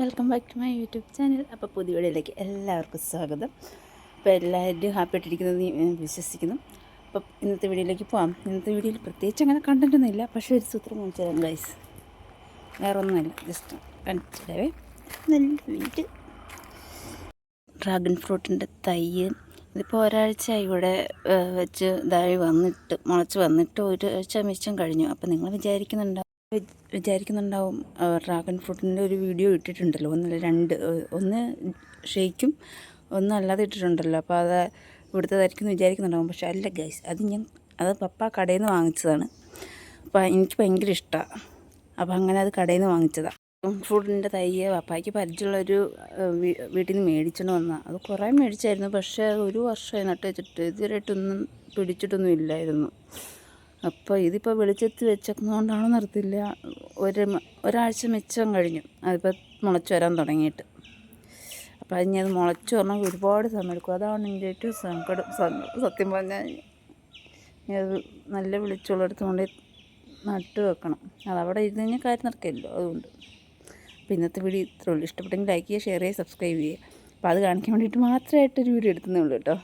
Welcome back to my YouTube channel. അപ്പോൾ പുതിയ വീഡിയോയിലേക്ക് എല്ലാവർക്കും സ്വാഗതം. അപ്പോൾ എല്ലാവരും ഹാപ്പി ആയിട്ടിരിക്കുന്നത് ഞാൻ വിശ്വസിക്കുന്നു. അപ്പോൾ ഇന്നത്തെ വീഡിയോയിലേക്ക് പോകാം. ഇന്നത്തെ വീഡിയോയിൽ പ്രത്യേകിച്ച് അങ്ങനെ കണ്ടൻറ്റൊന്നും ഇല്ല, പക്ഷേ ഒരു സൂത്രം കാണിച്ചു തരാം ഗൈസ്. വേറെ ഒന്നുമില്ല, ജസ്റ്റ് കാണിച്ചു തരാവേ. നല്ല വീട് ഡ്രാഗൺ ഫ്രൂട്ടിൻ്റെ തൈ ഇതിപ്പോൾ ഒരാഴ്ച ഇവിടെ വെച്ച് ഇതായി വന്നിട്ട് മുളച്ച് വന്നിട്ട് ഒരാഴ്ച മിച്ചം കഴിഞ്ഞു. അപ്പോൾ നിങ്ങൾ വിചാരിക്കുന്നുണ്ടാവും ഡ്രാഗൺ ഫ്രൂട്ടിൻ്റെ ഒരു വീഡിയോ ഇട്ടിട്ടുണ്ടല്ലോ, ഒന്ന് ഷെയ്ക്കും ഒന്ന് അല്ലാതെ ഇട്ടിട്ടുണ്ടല്ലോ, അപ്പോൾ അത് ഇവിടുത്തേതായിരിക്കും എന്ന് വിചാരിക്കുന്നുണ്ടാവും. പക്ഷേ അല്ല ഗൈസ്, അത് പപ്പ കടയിൽ നിന്ന് വാങ്ങിച്ചതാണ്. അപ്പോൾ എനിക്ക് ഭയങ്കര ഇഷ്ടമാണ്. അപ്പോൾ അങ്ങനെ അത് കടയിൽ നിന്ന് വാങ്ങിച്ചതാണ്. ഫ്രൂട്ടിൻ്റെ തയ്യ് പപ്പായ്ക്ക് പരിചയമുള്ളൊരു വീട്ടിൽ നിന്ന് മേടിച്ചോണ്ട് വന്നതാണ്. അത് കുറേ മേടിച്ചായിരുന്നു, പക്ഷേ ഒരു വർഷമായി നട്ട് വെച്ചിട്ട് ഇതുവരെയായിട്ടൊന്നും പിടിച്ചിട്ടൊന്നും ഇല്ലായിരുന്നു. അപ്പോൾ ഇതിപ്പോൾ വെളിച്ചത്ത് വെച്ചേക്കുന്നതുകൊണ്ടാണോ നിർത്തില്ല, ഒരാഴ്ച മിച്ചം കഴിഞ്ഞു അതിപ്പോൾ മുളച്ച് വരാൻ തുടങ്ങിയിട്ട്. അപ്പോൾ അത് മുളച്ച് പറഞ്ഞാൽ ഒരുപാട് സമയം എടുക്കും. അതാണ് എൻ്റെ ഏറ്റവും സത്യം പറഞ്ഞാൽ അത് നല്ല വെളിച്ചമുള്ളിടത്ത് കൊണ്ട് നട്ട് വെക്കണം. അതവിടെ ഇരുന്ന് കഴിഞ്ഞാൽ കാര്യം നടക്കില്ലല്ലോ. അതുകൊണ്ട് അപ്പോൾ ഇന്നത്തെ വീഡിയോ ഇത്രേ ഉള്ളൂ. ഇഷ്ടപ്പെട്ടെങ്കിൽ ലൈക്ക് ചെയ്യുക, ഷെയർ ചെയ്യുക, സബ്സ്ക്രൈബ് ചെയ്യുക. അപ്പോൾ അത് കാണിക്കാൻ വേണ്ടിയിട്ട് മാത്രമായിട്ടൊരു വീഡിയോ എടുത്തതേ ഉള്ളൂ കേട്ടോ.